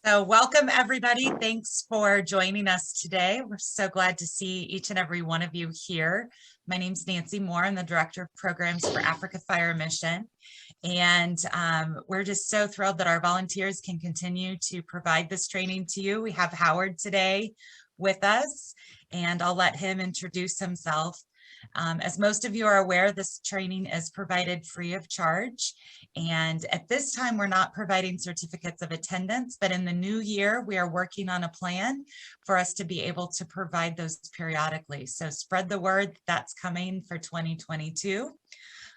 So welcome everybody. Thanks for joining us today. We're so glad to see each and every one of you here. My name is Nancy Moore. I'm the Director of Programs for Africa Fire Mission. And we're just so thrilled that our volunteers can continue to provide this training to you. We have Howard today with us, and I'll let him introduce himself. As most of you are aware, this training is provided free of charge. And at this time, we're not providing certificates of attendance, but in the new year, we are working on a plan for us to be able to provide those periodically. So spread the word that's coming for 2022.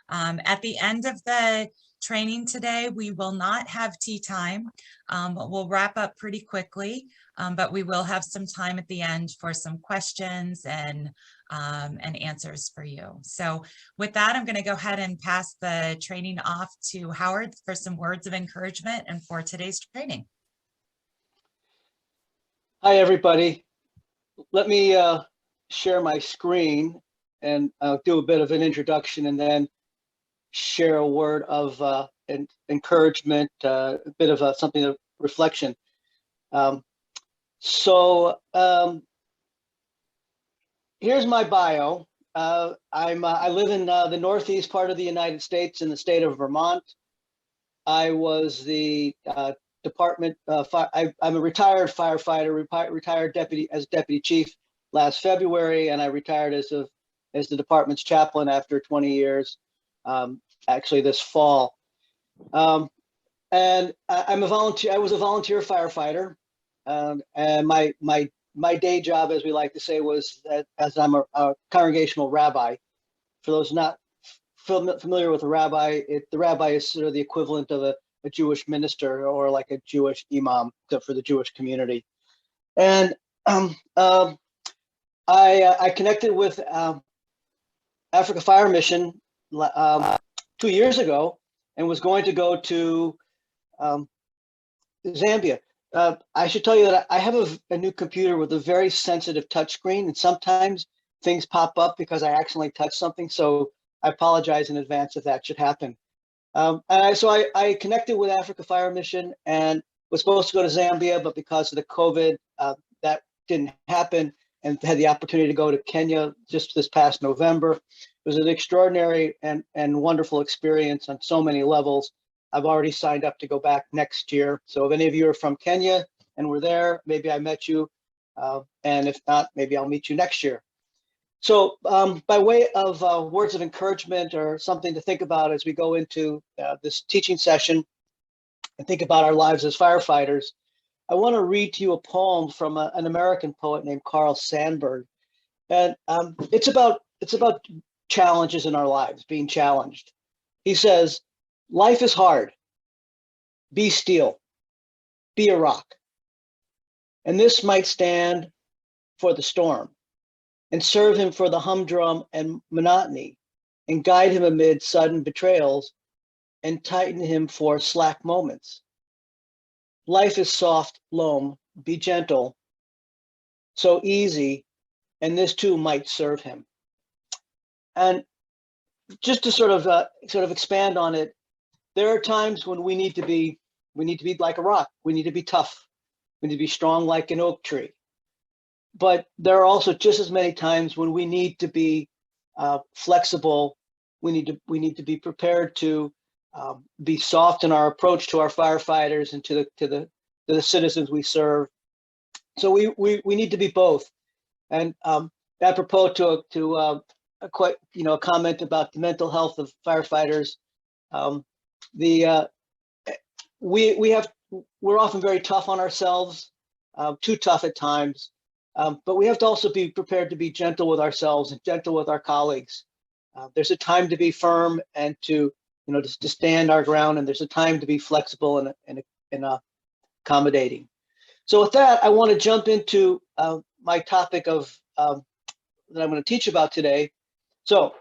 At the end of the training today, we will not have tea time. We'll wrap up pretty quickly, but we will have some time at the end for some questions and answers for you. So with that, I'm going to go ahead and pass the training off to Howard for some words of encouragement and for today's training. Hi, everybody. Let me share my screen and I'll do a bit of an introduction and then share a word of encouragement, a bit of something of reflection. Here's my bio. I live in the northeast part of the United States in the state of Vermont. I was the department. I'm a retired firefighter, retired deputy chief last February, and I retired as the department's chaplain after 20 years. Actually this fall. And I'm a volunteer. I was a volunteer firefighter, and my day job, as we like to say, was as I'm a congregational rabbi. For those not familiar with a rabbi, the rabbi is sort of the equivalent of a Jewish minister or like a Jewish imam for the Jewish community. And I connected with Africa Fire Mission 2 years ago and was going to go to Zambia. I should tell you that I have a new computer with a very sensitive touchscreen, and sometimes things pop up because I accidentally touched something. So I apologize in advance if that should happen. So I connected with Africa Fire Mission and was supposed to go to Zambia, but because of the COVID, that didn't happen, and had the opportunity to go to Kenya just this past November. It was an extraordinary and wonderful experience on so many levels. I've already signed up to go back next year. So if any of you are from Kenya and were there, maybe I met you. And if not, maybe I'll meet you next year. So by way of words of encouragement or something to think about as we go into this teaching session and think about our lives as firefighters, I want to read to you a poem from an American poet named Carl Sandburg. And it's about challenges in our lives, being challenged. He says, "Life is hard. Be steel. Be a rock. And this might stand for the storm and serve him for the humdrum and monotony and guide him amid sudden betrayals and tighten him for slack moments. Life is soft loam. Be gentle. So easy. And this too might serve him." And just to sort of expand on it, there are times when we need to be like a rock. We need to be tough. We need to be strong like an oak tree. But there are also just as many times when we need to be flexible. We need to be prepared to be soft in our approach to our firefighters and to the citizens we serve. So we need to be both. And apropos to a comment about the mental health of firefighters. We're often very tough on ourselves, too tough at times, but we have to also be prepared to be gentle with ourselves and gentle with our colleagues. There's a time to be firm and to stand our ground, and there's a time to be flexible and accommodating. So with that, I want to jump into my topic of that I'm going to teach about today. So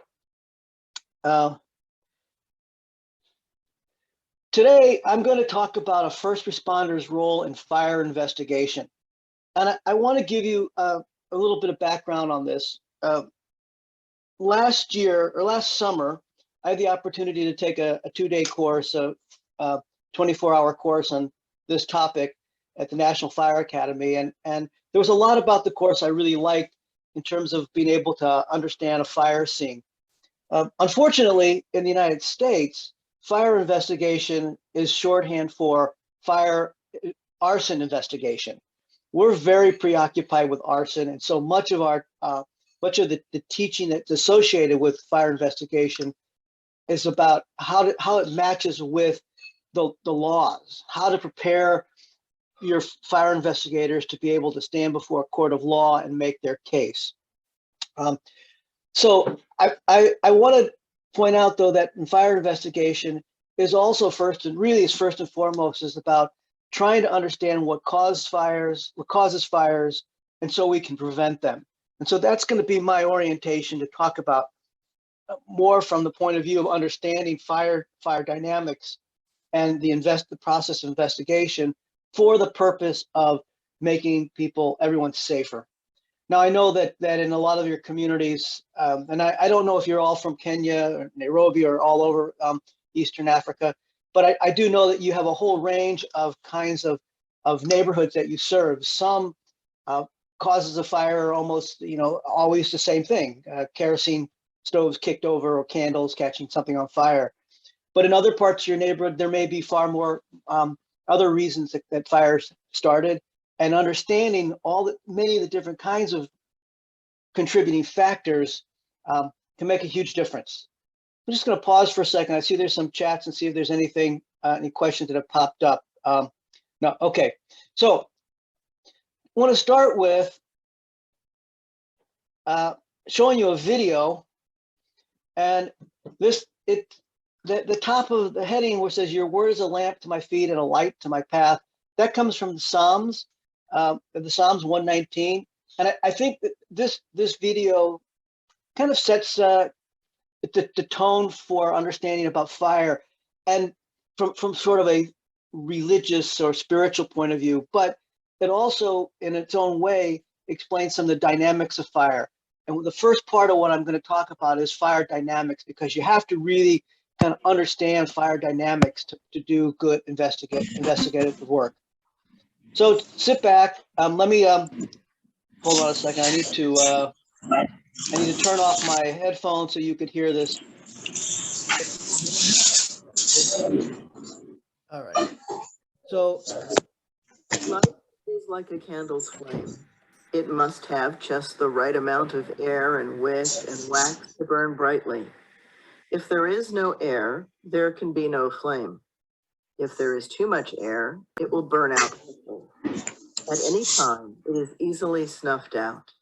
today I'm going to talk about a first responder's role in fire investigation. And I want to give you a little bit of background on this. Last summer, I had the opportunity to take a 2-day course, a 24-hour course on this topic. at the National Fire Academy. And there was a lot about the course I really liked in terms of being able to understand a fire scene. Unfortunately, in the United States, fire investigation is shorthand for arson investigation. We're very preoccupied with arson, and so much of the teaching that's associated with fire investigation is about how it matches with the laws, how to prepare your fire investigators to be able to stand before a court of law and make their case. So I want to point out, though, that in fire investigation is also first and foremost is about trying to understand what causes fires, and so we can prevent them. And so that's going to be my orientation, to talk about more from the point of view of understanding fire dynamics and the process of investigation for the purpose of making everyone safer. Now, I know that in a lot of your communities, and I don't know if you're all from Kenya or Nairobi or all over Eastern Africa, but I do know that you have a whole range of kinds of neighborhoods that you serve. Some causes of fire are almost, always the same thing: kerosene stoves kicked over or candles catching something on fire. But in other parts of your neighborhood, there may be far more other reasons that fires started, and understanding many of the different kinds of contributing factors can make a huge difference. I'm just going to pause for a second. I see there's some chats and see if there's any questions that have popped up. No, okay. So I want to start with showing you a video, and the top of the heading where it says, "Your word is a lamp to my feet and a light to my path," that comes from the Psalms 119. And I think that this video kind of sets the tone for understanding about fire, and from sort of a religious or spiritual point of view, but it also, in its own way, explains some of the dynamics of fire. And the first part of what I'm going to talk about is fire dynamics, because you have to really kind of understand fire dynamics to do good investigative work. So sit back. Let me hold on a second. I need to turn off my headphones so you could hear this. All right. So light is like a candle's flame. It must have just the right amount of air and wick and wax to burn brightly. If there is no air, there can be no flame. If there is too much air, it will burn out quickly. At any time, it is easily snuffed out.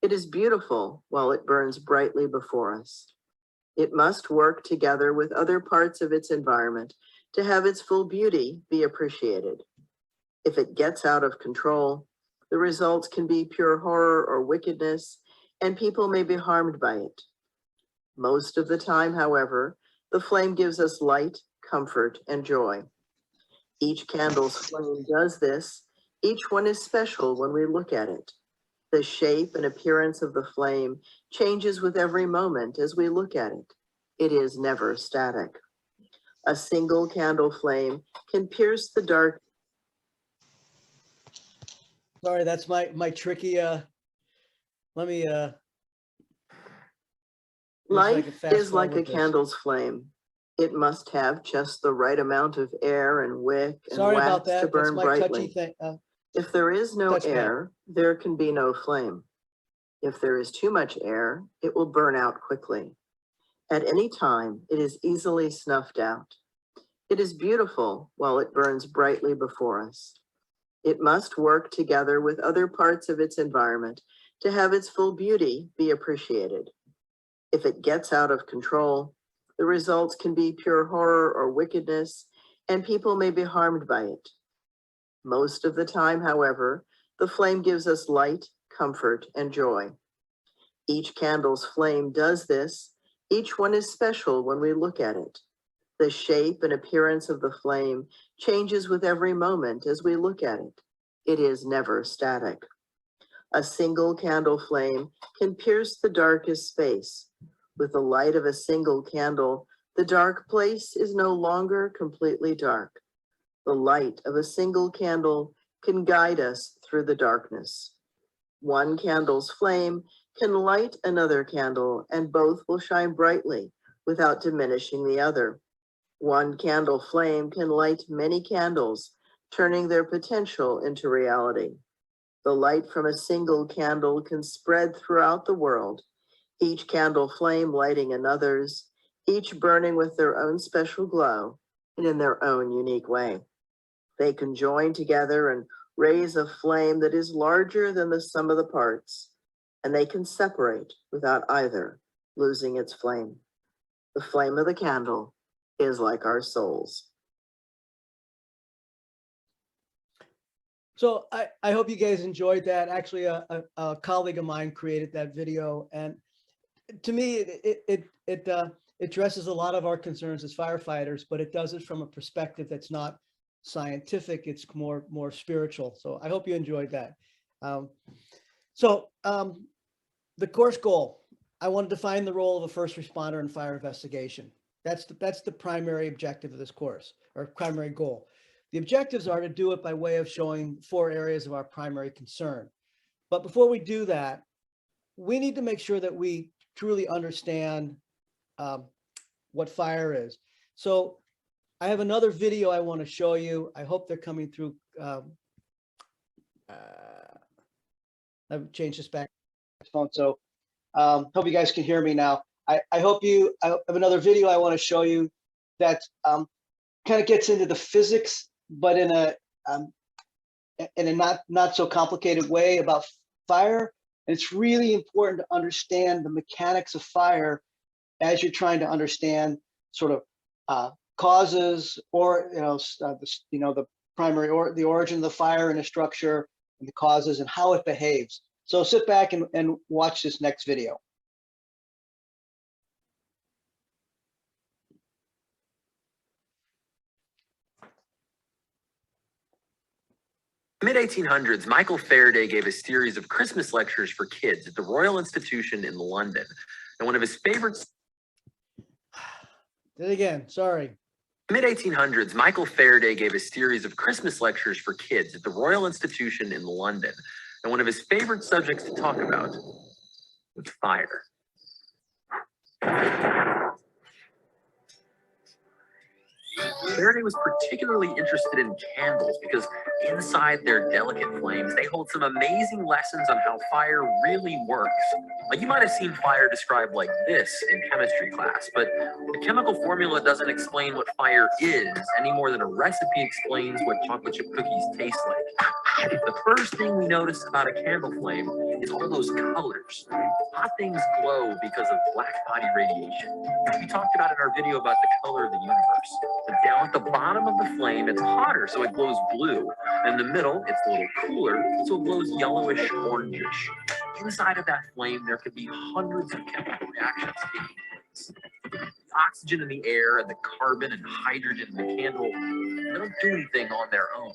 It is beautiful while it burns brightly before us. It must work together with other parts of its environment to have its full beauty be appreciated. If it gets out of control, the results can be pure horror or wickedness, and people may be harmed by it. Most of the time, however, the flame gives us light, comfort, and joy. Each candle's flame does this. Each one is special when we look at it. The shape and appearance of the flame changes with every moment as we look at it. It is never static. A single candle flame can pierce the dark. Sorry, that's my tricky, let me, light is like a candle's flame. It must have just the right amount of air and wick and wax to burn brightly. If there is no air, there can be no flame. If there is too much air, it will burn out quickly. At any time, it is easily snuffed out. It is beautiful while it burns brightly before us. It must work together with other parts of its environment to have its full beauty be appreciated. If it gets out of control, the results can be pure horror or wickedness, and people may be harmed by it. Most of the time, however, the flame gives us light, comfort, and joy. Each candle's flame does this. Each one is special when we look at it. The shape and appearance of the flame changes with every moment as we look at it. It is never static. A single candle flame can pierce the darkest space. With the light of a single candle, the dark place is no longer completely dark. The light of a single candle can guide us through the darkness. One candle's flame can light another candle, and both will shine brightly without diminishing the other. One candle flame can light many candles, turning their potential into reality. The light from a single candle can spread throughout the world, each candle flame lighting another's, each burning with their own special glow and in their own unique way. They can join together and raise a flame that is larger than the sum of the parts, and they can separate without either losing its flame. The flame of the candle is like our souls. So I hope you guys enjoyed that. Actually, a colleague of mine created that video, and to me, it addresses a lot of our concerns as firefighters, but it does it from a perspective that's not scientific. It's more spiritual. So I hope you enjoyed that. The course goal: I want to define the role of a first responder in fire investigation. That's the primary objective of this course, or primary goal. The objectives are to do it by way of showing 4 areas of our primary concern. But before we do that, we need to make sure that we truly understand what fire is. So I have another video I want to show you. I hope they're coming through. I've changed this back. So hope you guys can hear me now. I have another video I want to show you that kind of gets into the physics, but in a not so complicated way about fire. And it's really important to understand the mechanics of fire as you're trying to understand sort of causes, or the primary or the origin of the fire in a structure, and the causes and how it behaves. So sit back and watch this next video. Mid-1800s, Michael Faraday gave a series of Christmas lectures for kids at the Royal Institution in London. And one of his favorites... Did it again, sorry. Mid-1800s, Michael Faraday gave a series of Christmas lectures for kids at the Royal Institution in London. And one of his favorite subjects to talk about was fire. Faraday was particularly interested in candles because inside their delicate flames, they hold some amazing lessons on how fire really works. Like, you might have seen fire described like this in chemistry class, but the chemical formula doesn't explain what fire is any more than a recipe explains what chocolate chip cookies taste like. The first thing we notice about a candle flame is all those colors. Hot things glow because of black body radiation, which we talked about in our video about the color of the universe. But down at the bottom of the flame, it's hotter, so it glows blue. And in the middle, it's a little cooler, so it glows yellowish, orangish. Inside of that flame, there could be hundreds of chemical reactions taking place. The oxygen in the air and the carbon and hydrogen in the candle, they don't do anything on their own.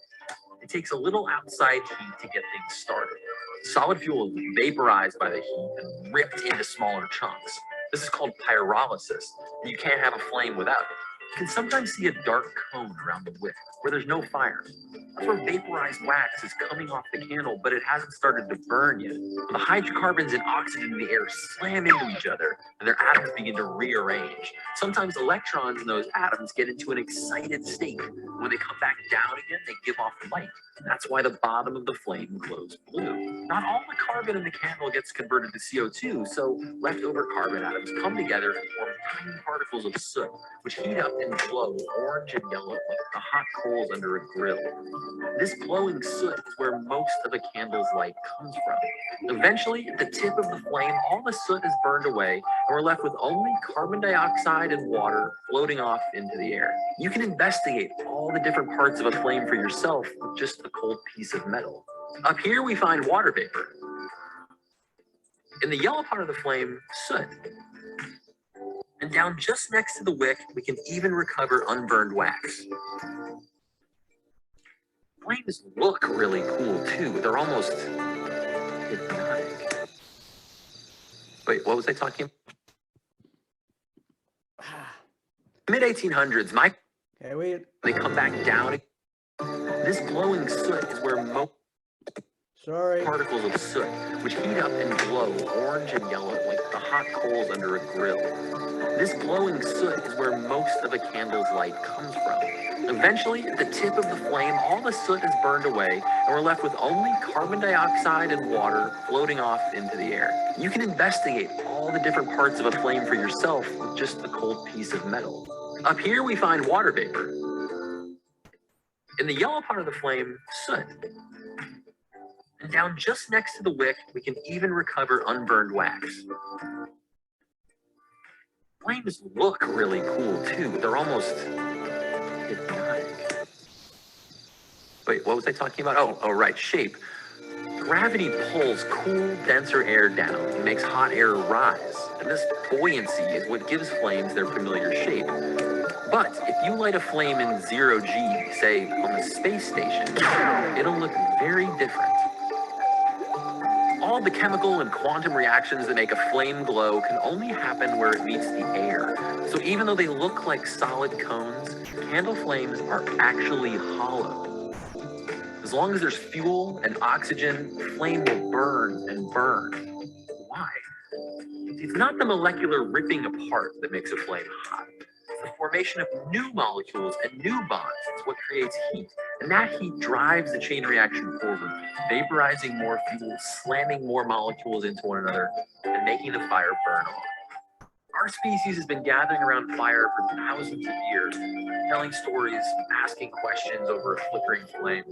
It takes a little outside heat to get things started. Solid fuel is vaporized by the heat and ripped into smaller chunks. This is called pyrolysis. You can't have a flame without it. You can sometimes see a dark cone around the wick where there's no fire. That's where vaporized wax is coming off the candle, but it hasn't started to burn yet. The hydrocarbons and oxygen in the air slam into each other, and their atoms begin to rearrange. Sometimes electrons in those atoms get into an excited state. When they come back down again, they give off light. That's why the bottom of the flame glows blue. Not all the carbon in the candle gets converted to CO2, so leftover carbon atoms come together and form tiny particles of soot, which heat up and glow orange and yellow like the hot coals under a grill. This glowing soot is where most of a candle's light comes from. Eventually, at the tip of the flame, all the soot is burned away, and we're left with only carbon dioxide and water floating off into the air. You can investigate all the different parts of a flame for yourself with just a cold piece of metal. Up here, we find water vapor. In the yellow part of the flame, soot. And down just next to the wick, we can even recover unburned wax. Flames look really cool too. They're almost hypnotic. Wait, what was I talking about? Mid-1800s, they come back down. This glowing soot is where most particles of soot, which heat up and glow orange and yellow like the hot coals under a grill. This glowing soot is where most of a candle's light comes from. Eventually, at the tip of the flame, all the soot is burned away, and we're left with only carbon dioxide and water floating off into the air. You can investigate all the different parts of a flame for yourself with just a cold piece of metal. Up here, we find water vapor. In the yellow part of the flame, soot. And down just next to the wick, we can even recover unburned wax. Flames look really cool too. They're almost hypnotic. Wait, what was I talking about? Oh, right, shape. Gravity pulls cool, denser air down and makes hot air rise. And this buoyancy is what gives flames their familiar shape. But if you light a flame in 0G, say on the space station, it'll look very different. All the chemical and quantum reactions that make a flame glow can only happen where it meets the air. So even though they look like solid cones, candle flames are actually hollow. As long as there's fuel and oxygen, the flame will burn and burn. Why? It's not the molecular ripping apart that makes a flame hot. It's the formation of new molecules and new bonds. It's what creates heat. And that heat drives the chain reaction forward, vaporizing more fuel, slamming more molecules into one another, and making the fire burn on. Our species has been gathering around fire for thousands of years, telling stories, asking questions over a flickering flame.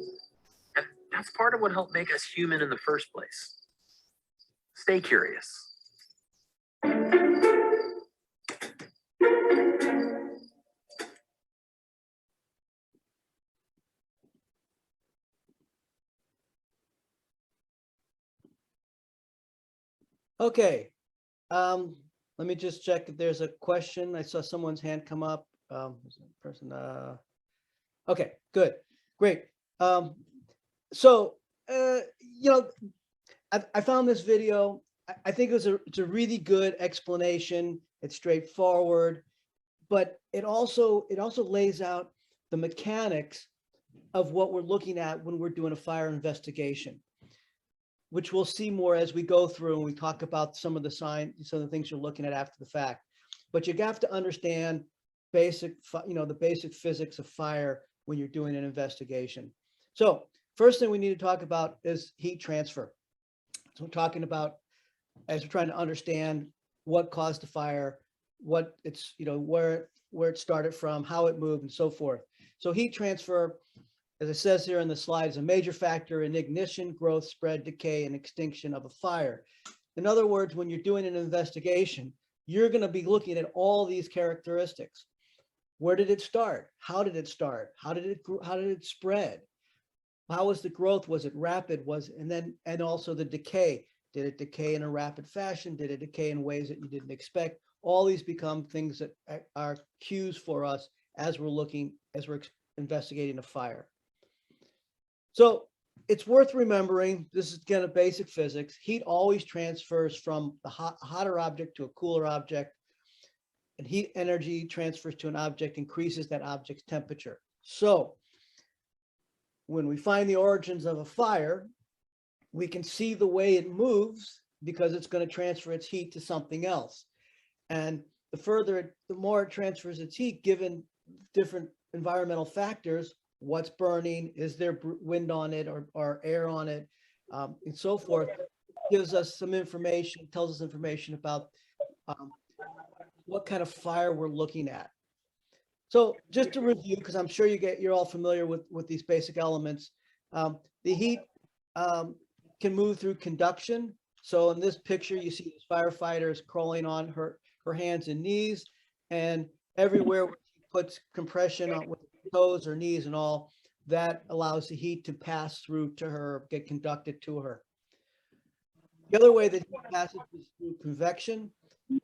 And that's part of what helped make us human in the first place. Stay curious. Okay, let me just check if there's a question. I saw someone's hand come up. Person. Okay, good, great. So I found this video. I think it's a really good explanation. It's straightforward, but it also lays out the mechanics of what we're looking at when we're doing a fire investigation, which we'll see more as we go through and we talk about some of the things you're looking at after the fact. But you have to understand the basic physics of fire when you're doing an investigation. So first thing we need to talk about is heat transfer. So we're talking about, as we're trying to understand what caused the fire, what it's, where it started from, how it moved, and so forth. So heat transfer, as it says here in the slide, is a major factor in ignition, growth, spread, decay, and extinction of a fire. In other words, when you're doing an investigation, you're going to be looking at all these characteristics. Where did it start? How did it start? How did it spread? How was the growth? Was it rapid? And also the decay. Did it decay in a rapid fashion? Did it decay in ways that you didn't expect? All these become things that are cues for us as we're investigating a fire. So it's worth remembering, this is again a basic physics. Heat always transfers from the hotter object to a cooler object, and heat energy transfers to an object, increases that object's temperature. So when we find the origins of a fire, we can see the way it moves because it's going to transfer its heat to something else. And the more it transfers its heat, given different environmental factors, what's burning, is there wind on it or air on it, and so forth, gives us some information, tells us information about what kind of fire we're looking at. So just to review, because I'm sure you're all familiar with these basic elements, the heat can move through conduction. So in this picture, you see this firefighter is crawling on her hands and knees, and everywhere she puts compression on with toes or knees and all, that allows the heat to pass through to her, get conducted to her. The other way that heat passes is through convection.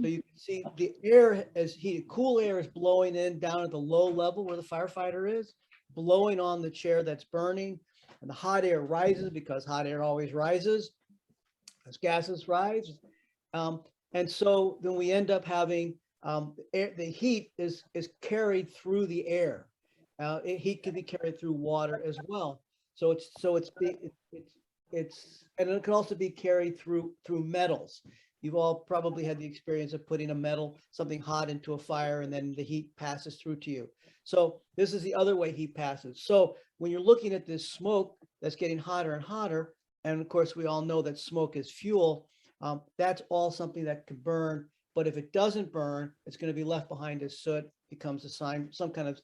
So you can see the air as heated, cool air is blowing in down at the low level where the firefighter is, blowing on the chair that's burning, and the hot air rises because hot air always rises as gases rise. And so then we end up having the heat is carried through the air. heat can be carried through water as well. So and it can also be carried through metals. You've all probably had the experience of putting something hot into a fire, and then the heat passes through to you. So this is the other way heat passes. So when you're looking at this smoke that's getting hotter and hotter, and of course we all know that smoke is fuel, that's all something that can burn. But if it doesn't burn, it's going to be left behind as soot, becomes a sign, some kind of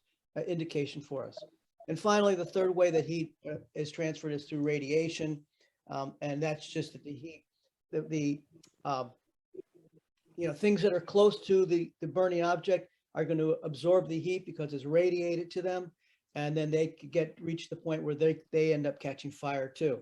indication for us. And finally, the third way that heat is transferred is through radiation. And that's just that the heat, things that are close to the burning object are going to absorb the heat because it's radiated to them. And then they reach the point where they end up catching fire too.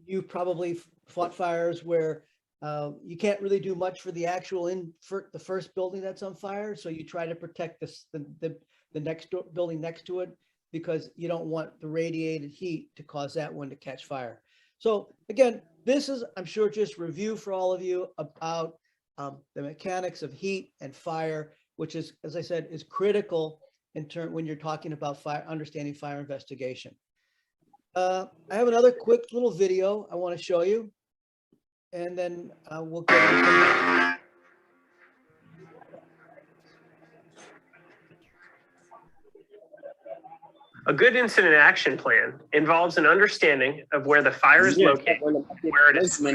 You probably fought fires where you can't really do much for the actual the first building that's on fire. So you try to protect the next building next to it, because you don't want the radiated heat to cause that one to catch fire. So again, this is, I'm sure, just review for all of you about the mechanics of heat and fire, which is, as I said, is critical when you're talking about understanding fire investigation. I have another quick little video I want to show you, and then we'll get into A good incident action plan involves an understanding of where the fire is located, where it is.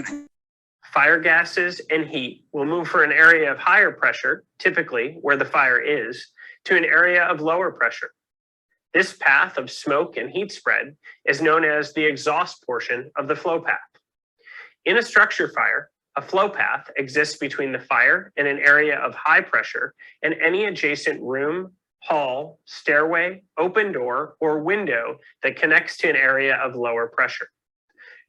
Fire gases and heat will move from an area of higher pressure, typically where the fire is, to an area of lower pressure. This path of smoke and heat spread is known as the exhaust portion of the flow path. In a structure fire, a flow path exists between the fire and an area of high pressure and any adjacent room, hall, stairway, open door, or window that connects to an area of lower pressure.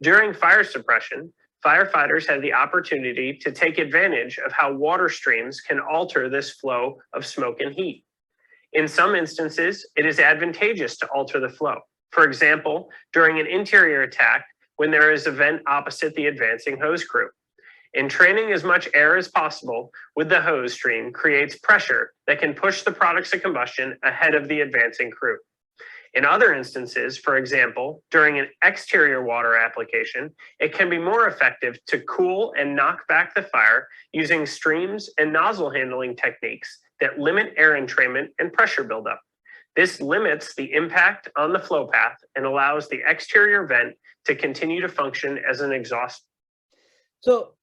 During fire suppression, firefighters have the opportunity to take advantage of how water streams can alter this flow of smoke and heat. In some instances, it is advantageous to alter the flow. For example, during an interior attack, when there is a vent opposite the advancing hose crew. Entraining as much air as possible with the hose stream creates pressure that can push the products of combustion ahead of the advancing crew. In other instances, for example, during an exterior water application, it can be more effective to cool and knock back the fire using streams and nozzle handling techniques that limit air entrainment and pressure buildup. This limits the impact on the flow path and allows the exterior vent to continue to function as an exhaust. So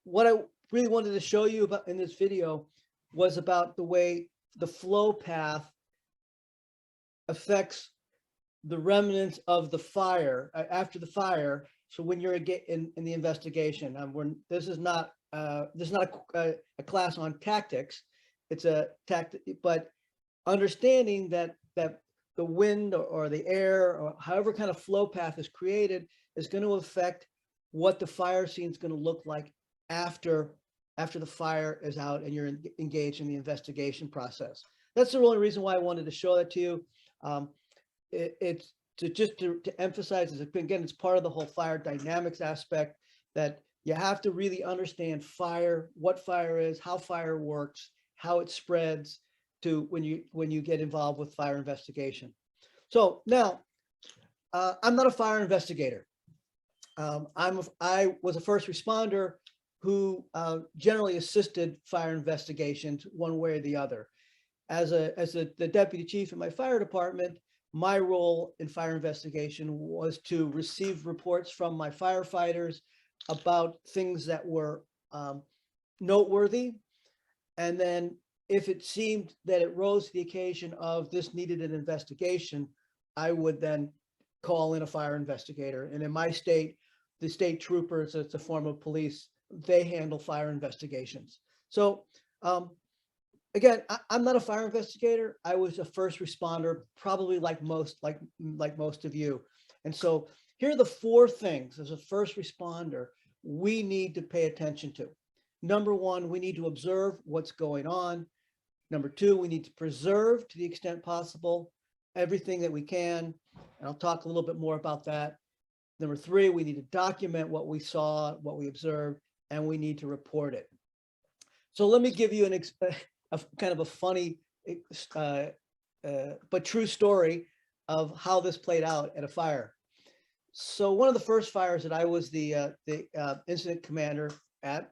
what I really wanted to show you about in this video was about the way the flow path affects the remnants of the fire after the fire. So when you're in the investigation, this is not a class on tactics. It's a tactic, but understanding that the wind or the air or however kind of flow path is created is going to affect what the fire scene is going to look like after the fire is out and you're engaged in the investigation process. That's the only reason why I wanted to show that to you. It's to emphasize, again, it's part of the whole fire dynamics aspect, that you have to really understand fire, what fire is, how fire works, how it spreads to when you get involved with fire investigation. So now, I'm not a fire investigator. I was a first responder who generally assisted fire investigations one way or the other. As the deputy chief in my fire department, my role in fire investigation was to receive reports from my firefighters about things that were noteworthy. And then if it seemed that it rose to the occasion of this needed an investigation, I would then call in a fire investigator. And in my state, the state troopers, it's a form of police, they handle fire investigations. So again, I'm not a fire investigator. I was a first responder, probably like most of you. And so here are the 4 things as a first responder we need to pay attention to. Number 1, we need to observe what's going on. Number 2, we need to preserve, to the extent possible, everything that we can. And I'll talk a little bit more about that. Number 3, we need to document what we saw, what we observed, and we need to report it. So let me give you a kind of a funny but true story of how this played out at a fire. So one of the first fires that I was the incident commander at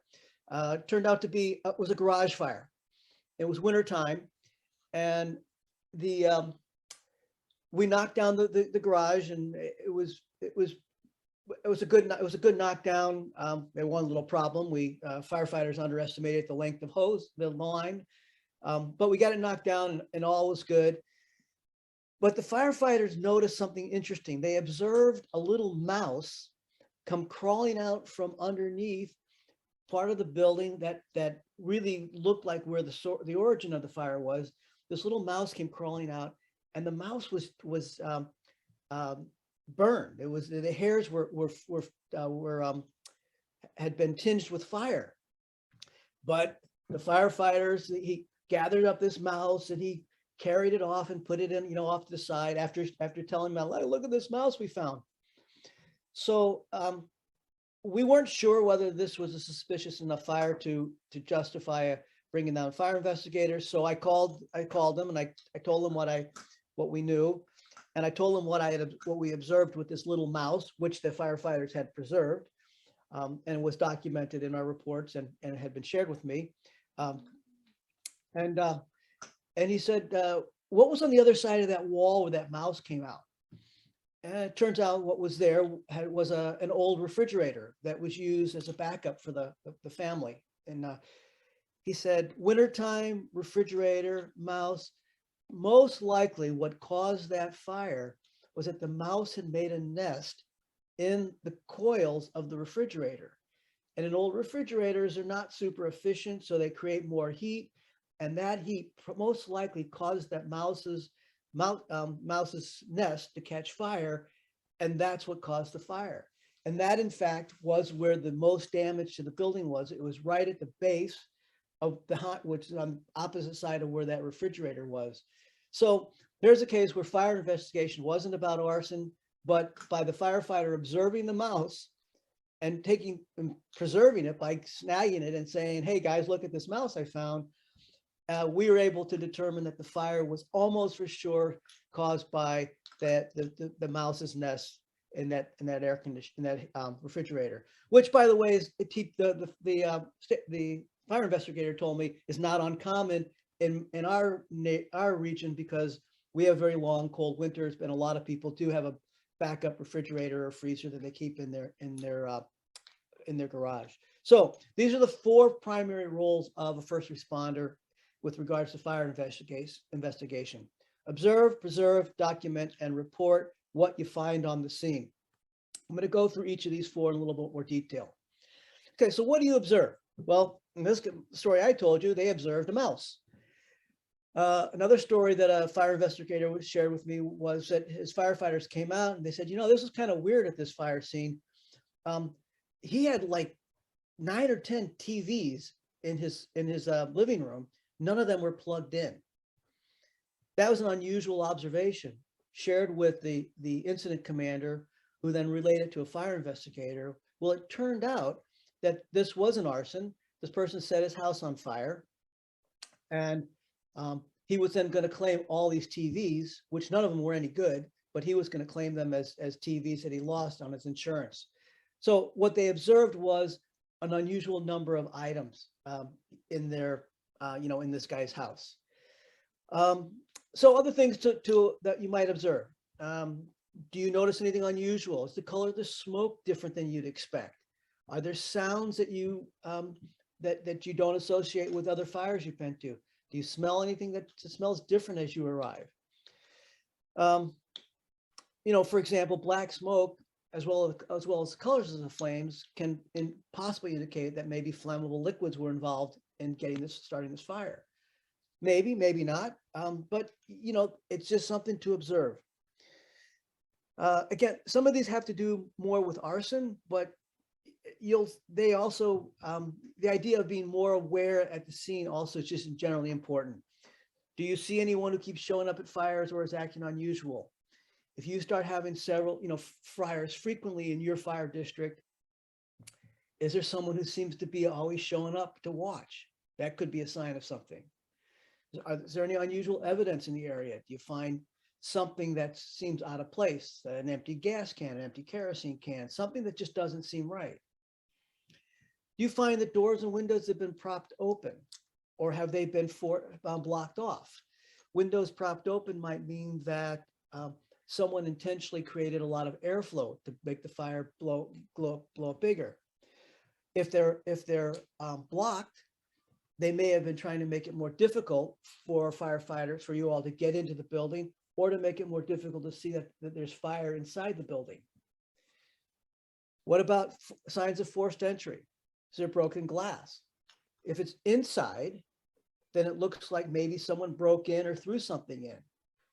turned out to be was a garage fire. It was winter time, and we knocked down the garage, and it was a good knockdown. They had one little problem. We firefighters underestimated the length of the line, but we got it knocked down, and all was good. But the firefighters noticed something interesting. They observed a little mouse come crawling out from underneath part of the building that really looked like where the origin of the fire was. This little mouse came crawling out, and the mouse was burned. It was, the hairs had been tinged with fire. But the firefighters, he gathered up this mouse and he carried it off and put it in, off to the side after telling me, look at this mouse we found. So we weren't sure whether this was a suspicious enough fire to justify bringing down fire investigators. So I called them, and I told them what we knew, and I told them what we observed with this little mouse, which the firefighters had preserved, and was documented in our reports and had been shared with me. And he said, what was on the other side of that wall where that mouse came out? And it turns out what was there was an old refrigerator that was used as a backup for the family. And he said, wintertime, refrigerator, mouse. Most likely what caused that fire was that the mouse had made a nest in the coils of the refrigerator. And in old refrigerators are not super efficient, so they create more heat. And that heat most likely caused that mouse's nest to catch fire, and that's what caused the fire. And that, in fact, was where the most damage to the building was. It was right at the base of which is on the opposite side of where that refrigerator was. So there's a case where fire investigation wasn't about arson, but by the firefighter observing the mouse and preserving it by snagging it and saying, hey guys, look at this mouse I found. We were able to determine that the fire was almost for sure caused by the mouse's nest in that air conditioner, refrigerator, which, by the way, is the fire investigator told me is not uncommon in our region, because we have very long cold winters, and a lot of people do have a backup refrigerator or freezer that they keep in their garage. So these are the 4 primary roles of a first responder with regards to fire investigation. Observe, preserve, document, and report what you find on the scene. I'm going to go through each of these 4 in a little bit more detail. Okay, so what do you observe? Well, in this story I told you, they observed a mouse. Another story that a fire investigator shared with me was that his firefighters came out and they said, this is kind of weird at this fire scene. He had like 9 or 10 TVs in his living room. None of them were plugged in. That was an unusual observation shared with the incident commander, who then relayed to a fire investigator. Well, it turned out that this was an arson. This person set his house on fire, and he was then going to claim all these TVs, which none of them were any good, but he was going to claim them as TVs that he lost on his insurance. So what they observed was an unusual number of items in their in this guy's house. So other things that you might observe. Do you notice anything unusual? Is the color of the smoke different than you'd expect? Are there sounds that you that you don't associate with other fires you've been to? Do you smell anything that smells different as you arrive? For example, black smoke, as well as the colors of the flames, can possibly indicate that maybe flammable liquids were involved in starting this fire. Maybe, maybe not, but it's just something to observe. Again, some of these have to do more with arson, but they also, the idea of being more aware at the scene also is just generally important. Do you see anyone who keeps showing up at fires or is acting unusual? If you start having several, fires frequently in your fire district, is there someone who seems to be always showing up to watch? That could be a sign of something. Is there any unusual evidence in the area? Do you find something that seems out of place, an empty gas can, an empty kerosene can, something that just doesn't seem right? Do you find that doors and windows have been propped open, or have they been blocked off? Windows propped open might mean that someone intentionally created a lot of airflow to make the fire blow bigger. If they're blocked, they may have been trying to make it more difficult for firefighters, for you all to get into the building, or to make it more difficult to see that there's fire inside the building. What about signs of forced entry? Is there broken glass? If it's inside, then it looks like maybe someone broke in or threw something in.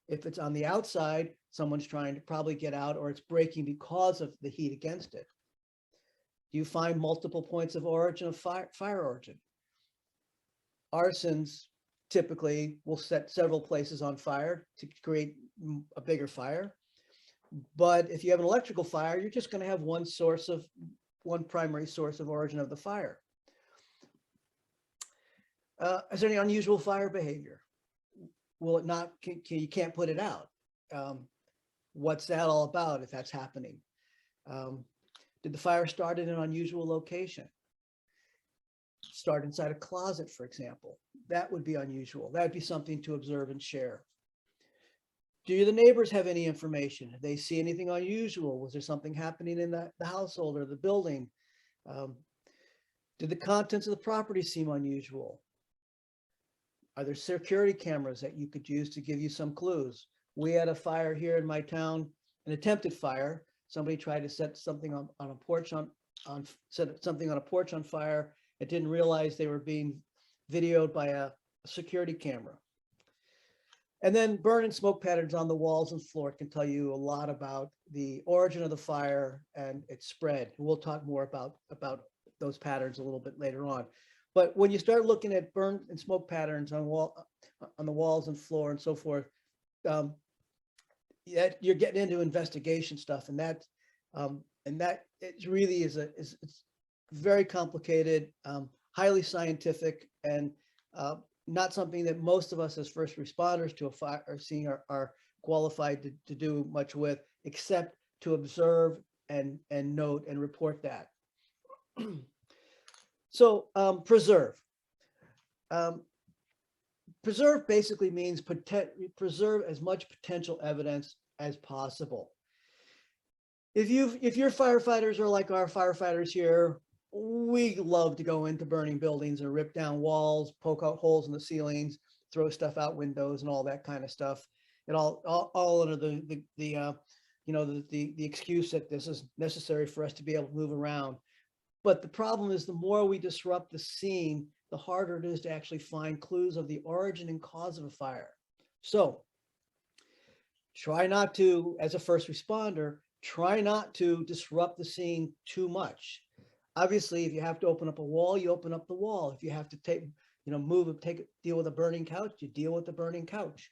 If it's on the outside, someone's trying to probably get out, or it's breaking because of the heat against it. Do you find multiple points of origin of fire origin? Arsons typically will set several places on fire to create a bigger fire. But if you have an electrical fire, you're just going to have one primary source of origin of the fire. Is there any unusual fire behavior? Will it not, you can't put it out? What's that all about if that's happening? Did the fire start in an unusual location? Start inside a closet, for example. That would be unusual. That would be something to observe and share. Do the neighbors have any information? Did they see anything unusual? Was there something happening in the household or the building? Did the contents of the property seem unusual? Are there security cameras that you could use to give you some clues? We had a fire here in my town, an attempted fire. Somebody tried to set something on a porch set something on a porch on fire. It didn't realize they were being videoed by a security camera. And then burn and smoke patterns on the walls and floor can tell you a lot about the origin of the fire and its spread. We'll talk more about those patterns a little bit later on. But when you start looking at burn and smoke patterns on the walls and floor and so forth, you're getting into investigation stuff, and that it really is it's very complicated, highly scientific, and not something that most of us as first responders to a fire are qualified to do much with, except to observe and note and report that. So preserve. Preserve basically means preserve as much potential evidence as possible. If your firefighters are like our firefighters here, we love to go into burning buildings and rip down walls, poke out holes in the ceilings, throw stuff out windows, and all that kind of stuff. It all under the excuse that this is necessary for us to be able to move around. But the problem is, the more we disrupt the scene, the harder it is to actually find clues of the origin and cause of a fire. So try not to, as a first responder, try not to disrupt the scene too much. Obviously, if you have to open up a wall, you open up the wall. If you have to deal with a burning couch, you deal with the burning couch.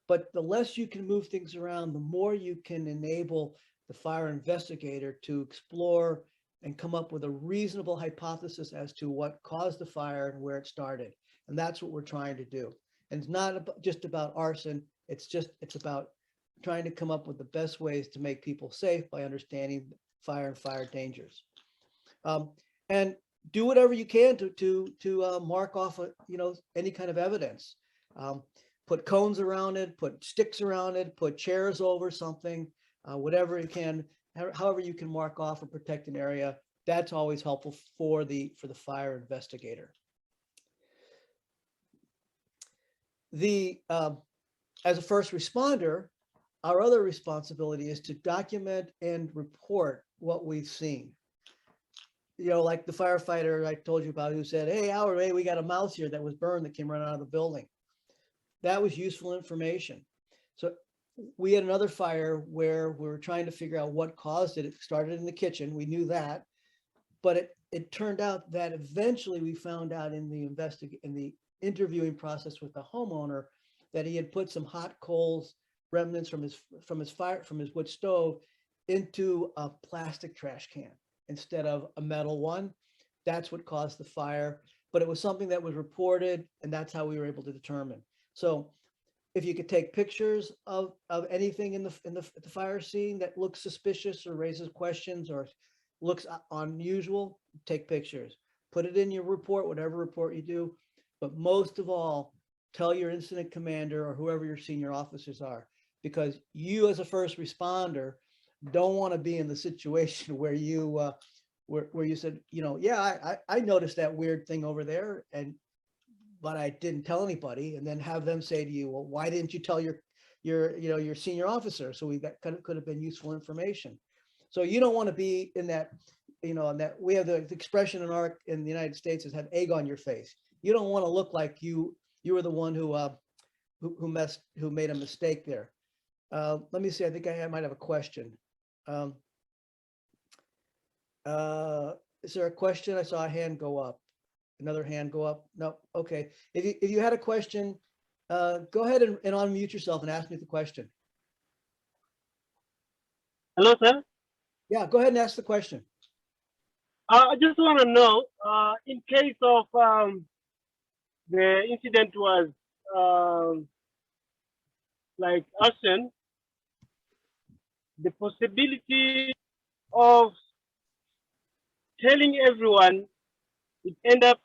But the less you can move things around, the more you can enable the fire investigator to explore and come up with a reasonable hypothesis as to what caused the fire and where it started. And that's what we're trying to do. And it's not just about arson. It's about trying to come up with the best ways to make people safe by understanding fire and fire dangers. And do whatever you can to mark off any kind of evidence. Put cones around it, put sticks around it, put chairs over something, whatever you can. However you can mark off or protect an area, that's always helpful for the fire investigator. As a first responder, our other responsibility is to document and report what we've seen. Like the firefighter I told you about who said, "Hey, Howard, hey, we got a mouse here that was burned that came running out of the building." That was useful information. So we had another fire where we were trying to figure out what caused it. It started in the kitchen. We knew that, but it turned out that eventually we found out in the interviewing process with the homeowner that he had put some hot coals, remnants from his wood stove, into a plastic trash can instead of a metal one. That's what caused the fire, but it was something that was reported, and that's how we were able to determine. So if you could take pictures of anything in the fire scene that looks suspicious or raises questions or looks unusual, take pictures. Put it in your report, whatever report you do. But most of all, tell your incident commander or whoever your senior officers are, because you as a first responder don't want to be in the situation where you where you said, yeah, I noticed that weird thing over there, but I didn't tell anybody, and then have them say to you, well, why didn't you tell your senior officer? So that could have been useful information. So you don't want to be in that, and that we have the expression in the United States is have egg on your face. You don't want to look like you were the one who made a mistake there. Let me see. I think I might have a question. Is there a question? I saw a hand go up. Another hand go up. No. Okay. If you had a question, go ahead and unmute yourself and ask me the question. Hello, sir. Yeah, go ahead and ask the question. I just want to know, in case of the incident was like arson, the possibility of telling everyone, it end up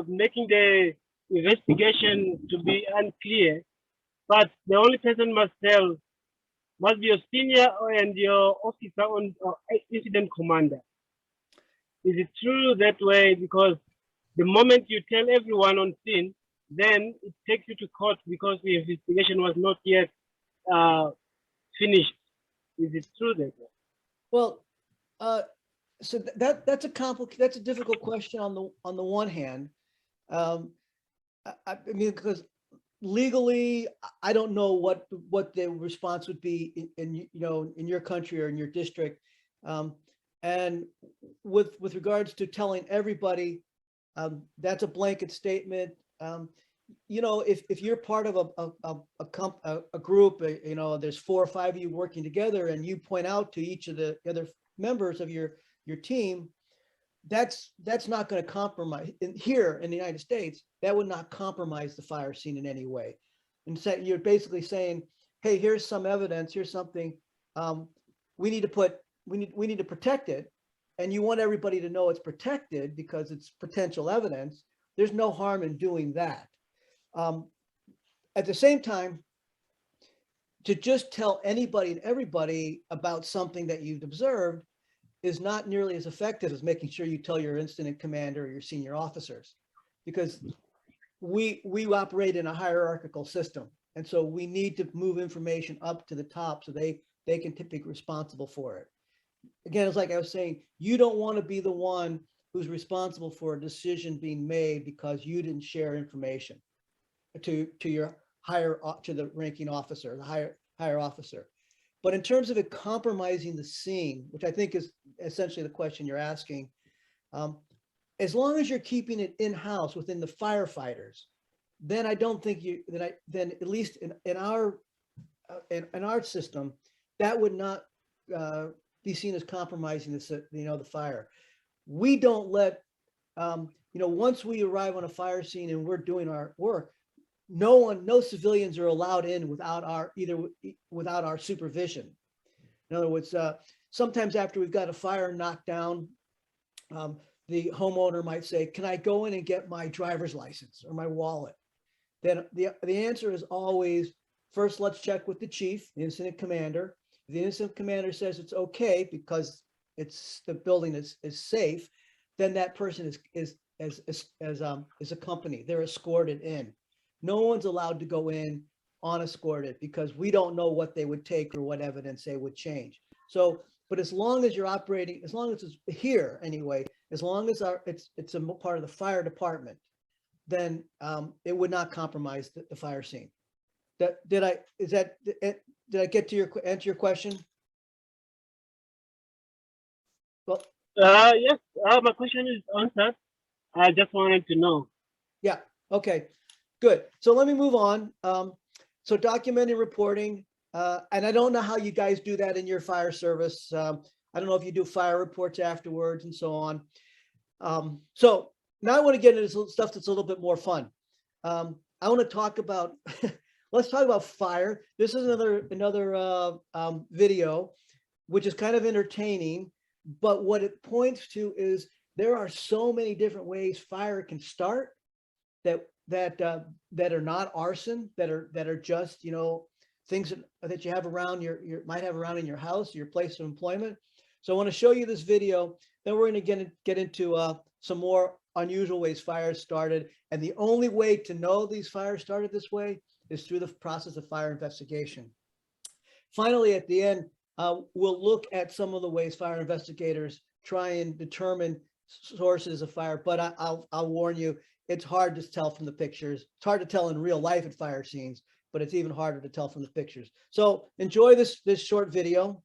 making the investigation to be unclear, but the only person must be your senior and your officer on incident commander. Is it true that way? Because the moment you tell everyone on scene, then it takes you to court because the investigation was not yet finished. Is it true that way? Well, so that's a difficult question on the one hand. I mean, because legally, I don't know what the response would be in your country or in your district, and with regards to telling everybody, that's a blanket statement. If you're part of a group, there's 4 or 5 of you working together, and you point out to each of the other members of your team, that's not going to compromise. Here in the United States, that would not compromise the fire scene in any way. And so you're basically saying, hey, here's some evidence, here's something, we need to protect it, and you want everybody to know it's protected because it's potential evidence. There's no harm in doing that. At the same time, to just tell anybody and everybody about something that you've observed is not nearly as effective as making sure you tell your incident commander or your senior officers, because we operate in a hierarchical system. And so we need to move information up to the top so they can be responsible for it. Again, it's like I was saying, you don't want to be the one who's responsible for a decision being made because you didn't share information to the ranking officer, the higher officer. But in terms of it compromising the scene, which I think is essentially the question you're asking, as long as you're keeping it in-house within the firefighters, then I don't think then at least in our system, that would not be seen as compromising the fire. We don't let once we arrive on a fire scene and we're doing our work, no civilians are allowed in without our supervision. In other words, sometimes after we've got a fire knocked down, the homeowner might say, can I go in and get my driver's license or my wallet? Then the answer is always, first, let's check with the chief, the incident commander. If the incident commander says it's okay because the building is safe, then that person is accompanied. They're escorted in. No one's allowed to go in unescorted because we don't know what they would take or what evidence they would change. So, but as long as you're operating, as long as it's here anyway, as long as it's a part of the fire department, then it would not compromise the fire scene. Did I get to answer your question? Well, yes, my question is answered. I just wanted to know. Yeah. Okay. Good. So let me move on. So documenting reporting, and I don't know how you guys do that in your fire service. I don't know if you do fire reports afterwards and so on. So now I want to get into stuff that's a little bit more fun. I want to talk about, let's talk about fire. This is another video, which is kind of entertaining, but what it points to is there are so many different ways fire can start that are not arson, that are just, you know, things that you have around might have around in your house, your place of employment. So I want to show you this video. Then we're going to get into some more unusual ways fires started. And the only way to know these fires started this way is through the process of fire investigation. Finally, at the end, we'll look at some of the ways fire investigators try and determine sources of fire. But I'll warn you, it's hard to tell from the pictures. It's hard to tell in real life at fire scenes, but it's even harder to tell from the pictures. So enjoy this short video.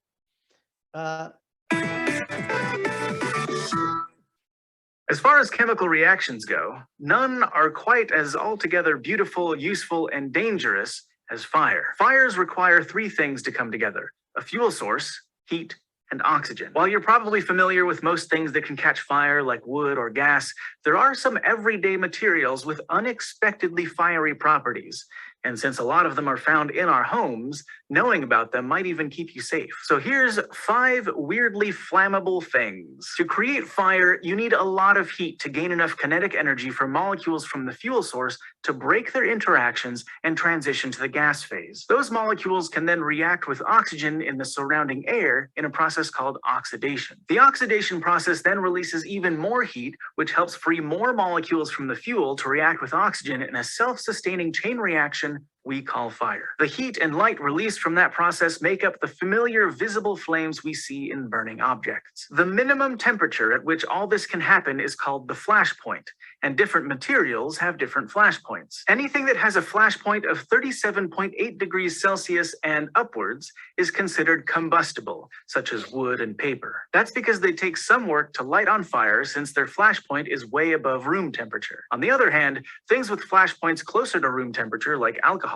As far as chemical reactions go, none are quite as altogether beautiful, useful, and dangerous as fire. Fires require three things to come together: a fuel source, heat, and oxygen. While you're probably familiar with most things that can catch fire, like wood or gas, there are some everyday materials with unexpectedly fiery properties. And since a lot of them are found in our homes, knowing about them might even keep you safe. So here's 5 weirdly flammable things. To create fire, you need a lot of heat to gain enough kinetic energy for molecules from the fuel source to break their interactions and transition to the gas phase. Those molecules can then react with oxygen in the surrounding air in a process called oxidation. The oxidation process then releases even more heat, which helps free more molecules from the fuel to react with oxygen in a self-sustaining chain reaction we call fire. The heat and light released from that process make up the familiar visible flames we see in burning objects. The minimum temperature at which all this can happen is called the flash point, and different materials have different flash points. Anything that has a flash point of 37.8 degrees Celsius and upwards is considered combustible, such as wood and paper. That's because they take some work to light on fire, since their flash point is way above room temperature. On the other hand, things with flash points closer to room temperature, like alcohols,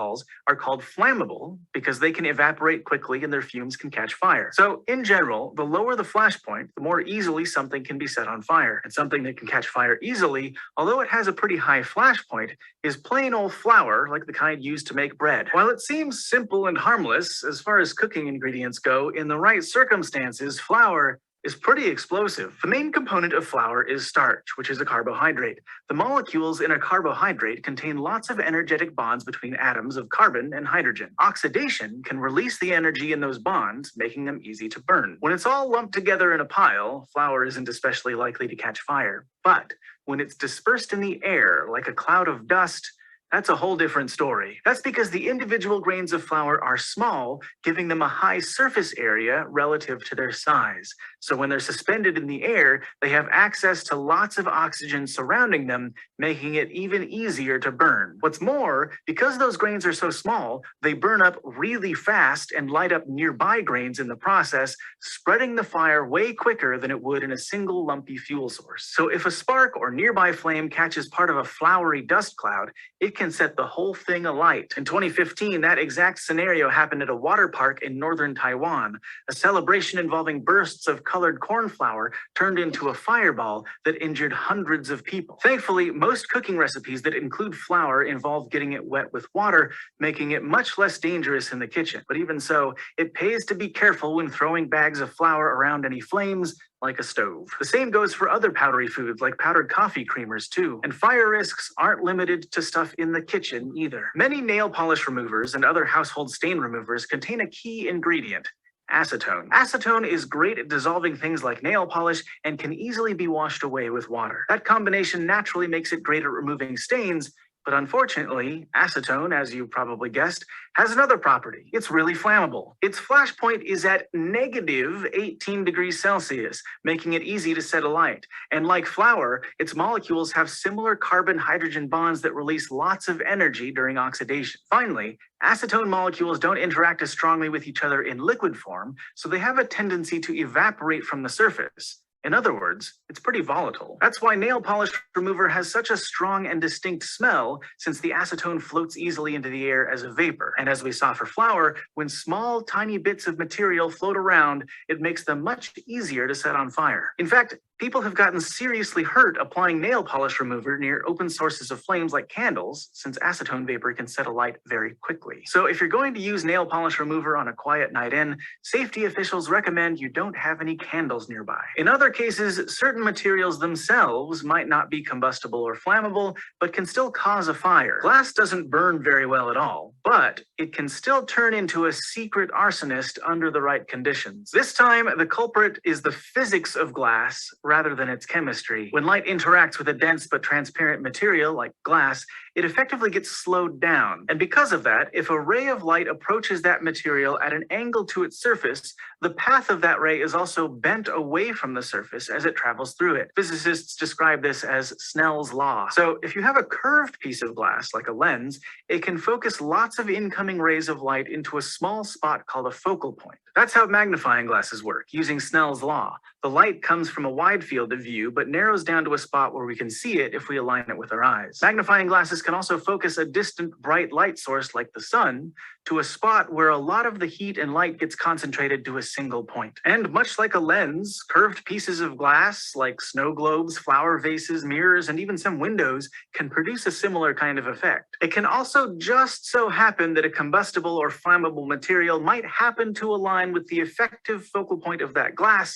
are called flammable because they can evaporate quickly and their fumes can catch fire. So in general, the lower the flash point, the more easily something can be set on fire. And something that can catch fire easily, although it has a pretty high flash point, is plain old flour, like the kind used to make bread. While it seems simple and harmless, as far as cooking ingredients go, in the right circumstances, flour is pretty explosive. The main component of flour is starch, which is a carbohydrate. The molecules in a carbohydrate contain lots of energetic bonds between atoms of carbon and hydrogen. Oxidation can release the energy in those bonds, making them easy to burn. When it's all lumped together in a pile, flour isn't especially likely to catch fire. But when it's dispersed in the air like a cloud of dust, that's a whole different story. That's because the individual grains of flour are small, giving them a high surface area relative to their size. So when they're suspended in the air, they have access to lots of oxygen surrounding them, making it even easier to burn. What's more, because those grains are so small, they burn up really fast and light up nearby grains in the process, spreading the fire way quicker than it would in a single lumpy fuel source. So if a spark or nearby flame catches part of a floury dust cloud, it can set the whole thing alight. In 2015, that exact scenario happened at a water park in northern Taiwan. A celebration involving bursts of colored corn flour turned into a fireball that injured hundreds of people. Thankfully, most cooking recipes that include flour involve getting it wet with water, making it much less dangerous in the kitchen. But even so, it pays to be careful when throwing bags of flour around any flames, like a stove. The same goes for other powdery foods like powdered coffee creamers too. And fire risks aren't limited to stuff in the kitchen either. Many nail polish removers and other household stain removers contain a key ingredient: acetone. Acetone is great at dissolving things like nail polish and can easily be washed away with water. That combination naturally makes it great at removing stains. But unfortunately, acetone, as you probably guessed, has another property. It's really flammable. Its flash point is at negative 18 degrees Celsius, making it easy to set alight. And like flour, its molecules have similar carbon-hydrogen bonds that release lots of energy during oxidation. Finally, acetone molecules don't interact as strongly with each other in liquid form, so they have a tendency to evaporate from the surface. In other words, it's pretty volatile. That's why nail polish remover has such a strong and distinct smell, since the acetone floats easily into the air as a vapor. And as we saw for flour, when small, tiny bits of material float around, it makes them much easier to set on fire. In fact, People have gotten seriously hurt applying nail polish remover near open sources of flames like candles, since acetone vapor can set alight very quickly. So if you're going to use nail polish remover on a quiet night in, safety officials recommend you don't have any candles nearby. In other cases, certain materials themselves might not be combustible or flammable, but can still cause a fire. Glass doesn't burn very well at all, but it can still turn into a secret arsonist under the right conditions. This time, the culprit is the physics of glass rather than its chemistry. When light interacts with a dense but transparent material like glass, it effectively gets slowed down. And because of that, if a ray of light approaches that material at an angle to its surface, the path of that ray is also bent away from the surface as it travels through it. Physicists describe this as Snell's law. So if you have a curved piece of glass, like a lens, it can focus lots of incoming rays of light into a small spot called a focal point. That's how magnifying glasses work, using Snell's law. The light comes from a wide field of view, but narrows down to a spot where we can see it if we align it with our eyes. Magnifying glasses can also focus a distant bright light source like the sun to a spot where a lot of the heat and light gets concentrated to a single point. And much like a lens, curved pieces of glass like snow globes, flower vases, mirrors, and even some windows can produce a similar kind of effect. It can also just so happen that a combustible or flammable material might happen to align with the effective focal point of that glass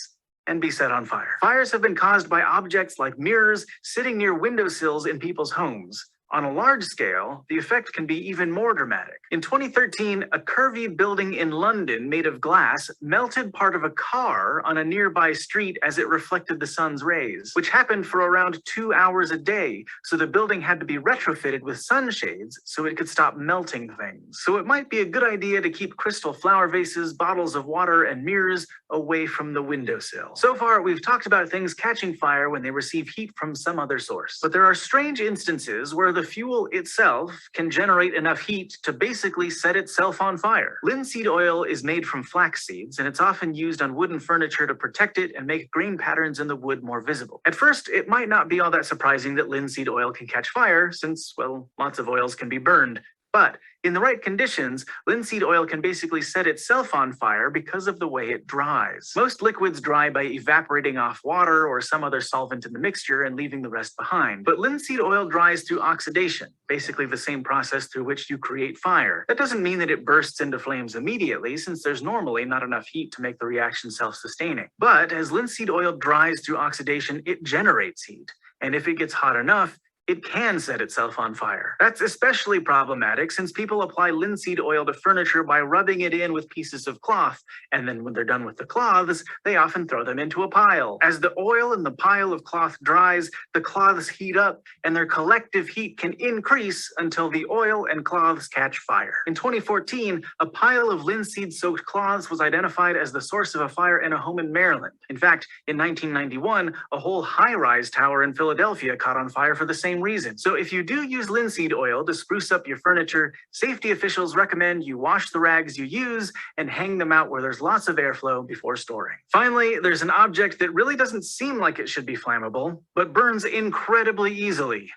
and be set on fire. Fires have been caused by objects like mirrors sitting near windowsills in people's homes. On a large scale, the effect can be even more dramatic. In 2013, a curvy building in London made of glass melted part of a car on a nearby street as it reflected the sun's rays, which happened for around 2 hours a day, so the building had to be retrofitted with sunshades so it could stop melting things. So it might be a good idea to keep crystal flower vases, bottles of water, and mirrors away from the windowsill. So far, we've talked about things catching fire when they receive heat from some other source. But there are strange instances where the fuel itself can generate enough heat to basically set itself on fire. Linseed oil is made from flax seeds, and it's often used on wooden furniture to protect it and make grain patterns in the wood more visible. At first, it might not be all that surprising that linseed oil can catch fire, since, well, lots of oils can be burned. But in the right conditions, linseed oil can basically set itself on fire because of the way it dries. Most liquids dry by evaporating off water or some other solvent in the mixture and leaving the rest behind. But linseed oil dries through oxidation, basically the same process through which you create fire. That doesn't mean that it bursts into flames immediately, since there's normally not enough heat to make the reaction self-sustaining. But as linseed oil dries through oxidation, it generates heat. And if it gets hot enough, it can set itself on fire. That's especially problematic since people apply linseed oil to furniture by rubbing it in with pieces of cloth, and then when they're done with the cloths, they often throw them into a pile. As the oil in the pile of cloth dries, the cloths heat up, and their collective heat can increase until the oil and cloths catch fire. In 2014, a pile of linseed-soaked cloths was identified as the source of a fire in a home in Maryland. In fact, in 1991, a whole high-rise tower in Philadelphia caught on fire for the same reason. So if you do use linseed oil to spruce up your furniture, safety officials recommend you wash the rags you use and hang them out where there's lots of airflow before storing. Finally, there's an object that really doesn't seem like it should be flammable, but burns incredibly easily.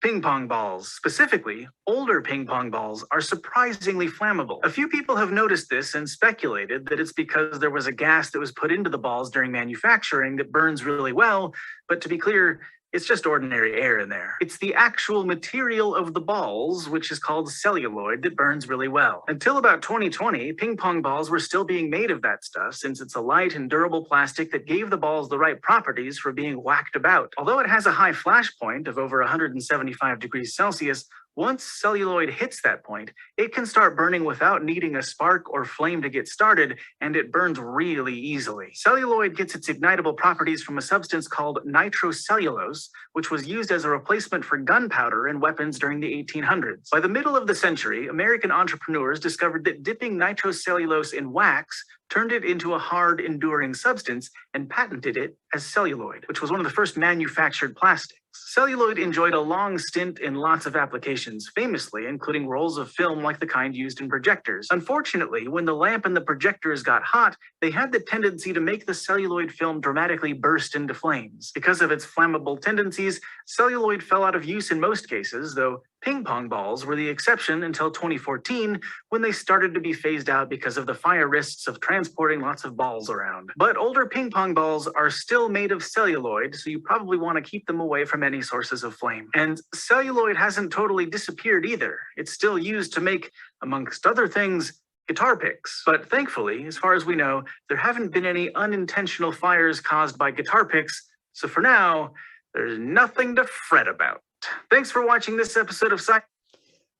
Ping pong balls. Specifically, older ping pong balls are surprisingly flammable. A few people have noticed this and speculated that it's because there was a gas that was put into the balls during manufacturing that burns really well, but to be clear, it's just ordinary air in there. It's the actual material of the balls, which is called celluloid, that burns really well. Until about 2020, ping pong balls were still being made of that stuff since it's a light and durable plastic that gave the balls the right properties for being whacked about. Although it has a high flash point of over 175 degrees Celsius, once celluloid hits that point, it can start burning without needing a spark or flame to get started, and it burns really easily. Celluloid gets its ignitable properties from a substance called nitrocellulose, which was used as a replacement for gunpowder in weapons during the 1800s. By the middle of the century, American entrepreneurs discovered that dipping nitrocellulose in wax turned it into a hard, enduring substance and patented it as celluloid, which was one of the first manufactured plastics. Celluloid enjoyed a long stint in lots of applications, famously including rolls of film like the kind used in projectors. Unfortunately, when the lamp and the projectors got hot, they had the tendency to make the celluloid film dramatically burst into flames. Because of its flammable tendencies, celluloid fell out of use in most cases, though Ping pong balls were the exception until 2014, when they started to be phased out because of the fire risks of transporting lots of balls around. But older ping pong balls are still made of celluloid, so you probably want to keep them away from any sources of flame. And celluloid hasn't totally disappeared either. It's still used to make, amongst other things, guitar picks. But thankfully, as far as we know, there haven't been any unintentional fires caused by guitar picks, so for now, there's nothing to fret about. Thanks for watching this episode of Science.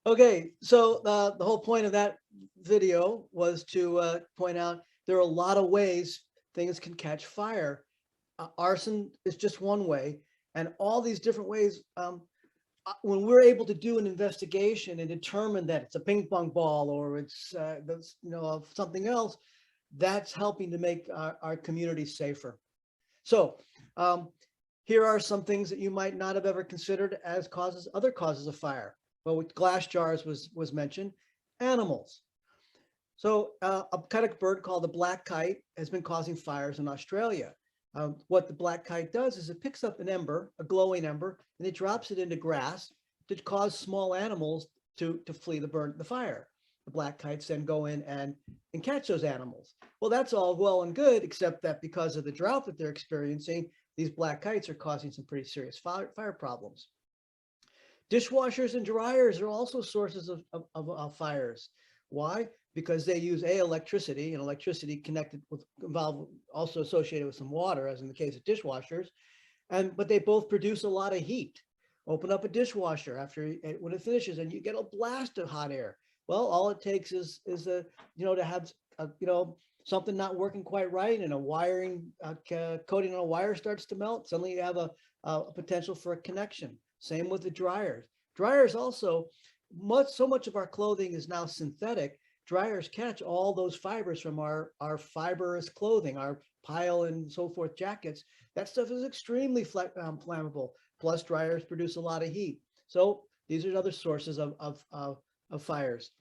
Okay, so the whole point of that video was to point out there are a lot of ways things can catch fire. Arson is just one way, and all these different ways. When we're able to do an investigation and determine that it's a ping pong ball or it's something else, that's helping to make our community safer. So here are some things that you might not have ever considered as other causes of fire. Well, with glass jars was mentioned. Animals. So a kind of bird called the black kite has been causing fires in Australia. What the black kite does is it picks up an ember, a glowing ember, and it drops it into grass to cause small animals to flee the fire. The black kites then go in and catch those animals. Well, that's all well and good, except that because of the drought that they're experiencing, these black kites are causing some pretty serious fire problems. Dishwashers and dryers are also sources of fires. Why? Because they use electricity, and electricity also associated with some water, as in the case of dishwashers, but they both produce a lot of heat. Open up a dishwasher when it finishes, and you get a blast of hot air. Well, all it takes is to have something not working quite right, and a wiring coating on a wire starts to melt. Suddenly you have a potential for a connection. Same with the dryers. Dryers also, so much of our clothing is now synthetic. Dryers catch all those fibers from our fibrous clothing, our pile and so forth jackets. That stuff is extremely flammable. Plus, dryers produce a lot of heat. So these are other sources of fires.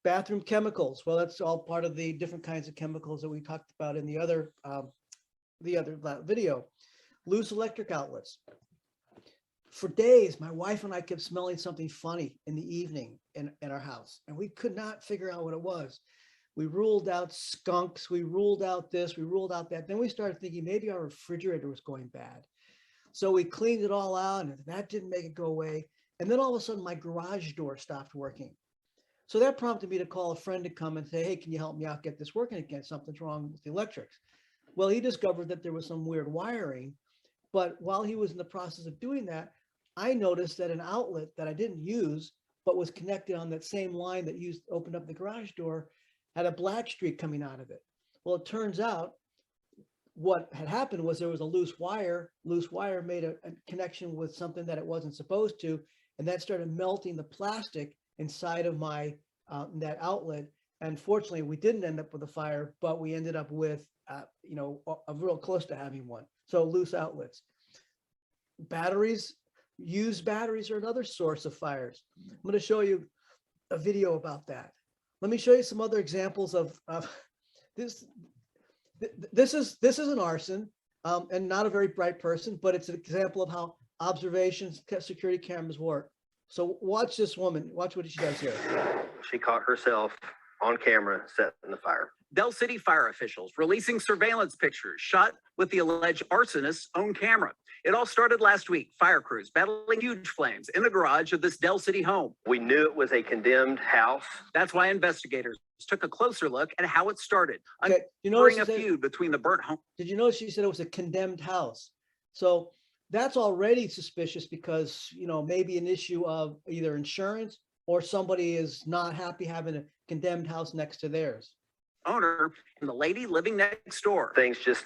Bathroom chemicals. Well, that's all part of the different kinds of chemicals that we talked about in the other video. Loose electric outlets. For days, my wife and I kept smelling something funny in the evening in our house, and we could not figure out what it was. We ruled out skunks, we ruled out this, we ruled out that. Then we started thinking maybe our refrigerator was going bad. So we cleaned it all out, and that didn't make it go away. And then all of a sudden, my garage door stopped working. So that prompted me to call a friend to come and say, hey, can you help me out, get this working again? Something's wrong with the electrics. Well, he discovered that there was some weird wiring, but while he was in the process of doing that, I noticed that an outlet that I didn't use, but was connected on that same line that opened up the garage door, had a black streak coming out of it. Well, it turns out what had happened was there was a loose wire. Loose wire made a connection with something that it wasn't supposed to, and that started melting the plastic inside of my that outlet. And fortunately, we didn't end up with a fire, but we ended up with a real close to having one. So loose outlets. Batteries. Used batteries are another source of fires. I'm going to show you a video about that. Let me show you some other examples of this. This is an arson, and not a very bright person, but it's an example of how observations, security cameras work. So watch this woman. Watch what she does here. She caught herself on camera setting the fire. Del City fire officials releasing surveillance pictures shot with the alleged arsonist's own camera. It all started last week. Fire crews battling huge flames in the garage of this Del City home. We knew it was a condemned house. That's why investigators took a closer look at how it started. Okay. Uncovering a feud between the burnt home. Did you notice she said it was a condemned house? So that's already suspicious because, maybe an issue of either insurance or somebody is not happy having a condemned house next to theirs. Owner and the lady living next door. Things just,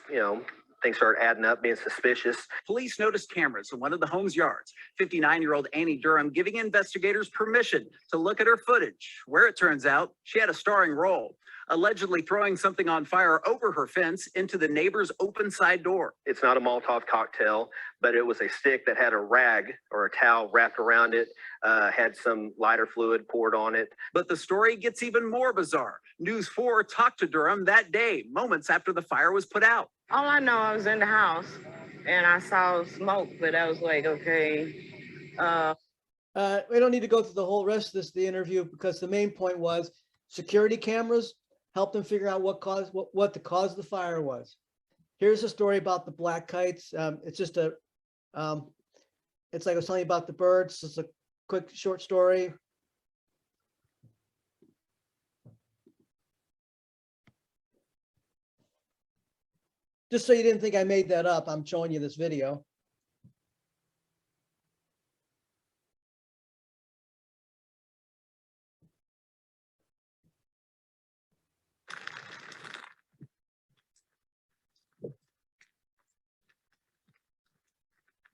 things start adding up, being suspicious. Police noticed cameras in one of the home's yards. 59-year-old Annie Durham giving investigators permission to look at her footage, where it turns out she had a starring role, allegedly throwing something on fire over her fence into the neighbor's open side door. It's not a Molotov cocktail, but it was a stick that had a rag or a towel wrapped around it, had some lighter fluid poured on it. But the story gets even more bizarre. News 4 talked to Durham that day, moments after the fire was put out. All I know, I was in the house and I saw smoke, but I was like, okay. We don't need to go through the whole rest of the interview, because the main point was security cameras helped them figure out what the cause of the fire was. Here's a story about the black kites. It's just it's like I was telling you about the birds. It's a quick short story. Just so you didn't think I made that up, I'm showing you this video.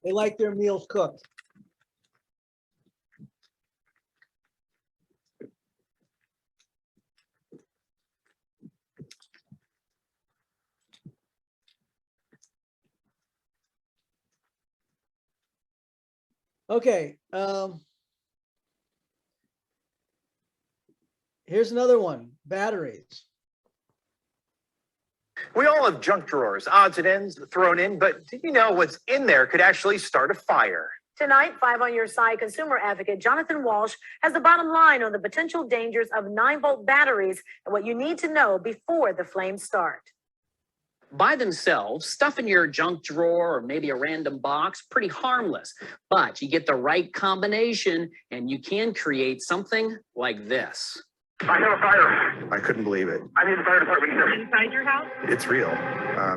They like their meals cooked. Okay. Here's another one, batteries. We all have junk drawers, odds and ends thrown in, but did you know what's in there could actually start a fire? Tonight, 5 on Your Side consumer advocate Jonathan Walsh has the bottom line on the potential dangers of 9-volt batteries and what you need to know before the flames start. By themselves, stuff in your junk drawer or maybe a random box, pretty harmless. But you get the right combination and you can create something like this. I have a fire. I couldn't believe it. I need the fire department here. Inside your house? It's real.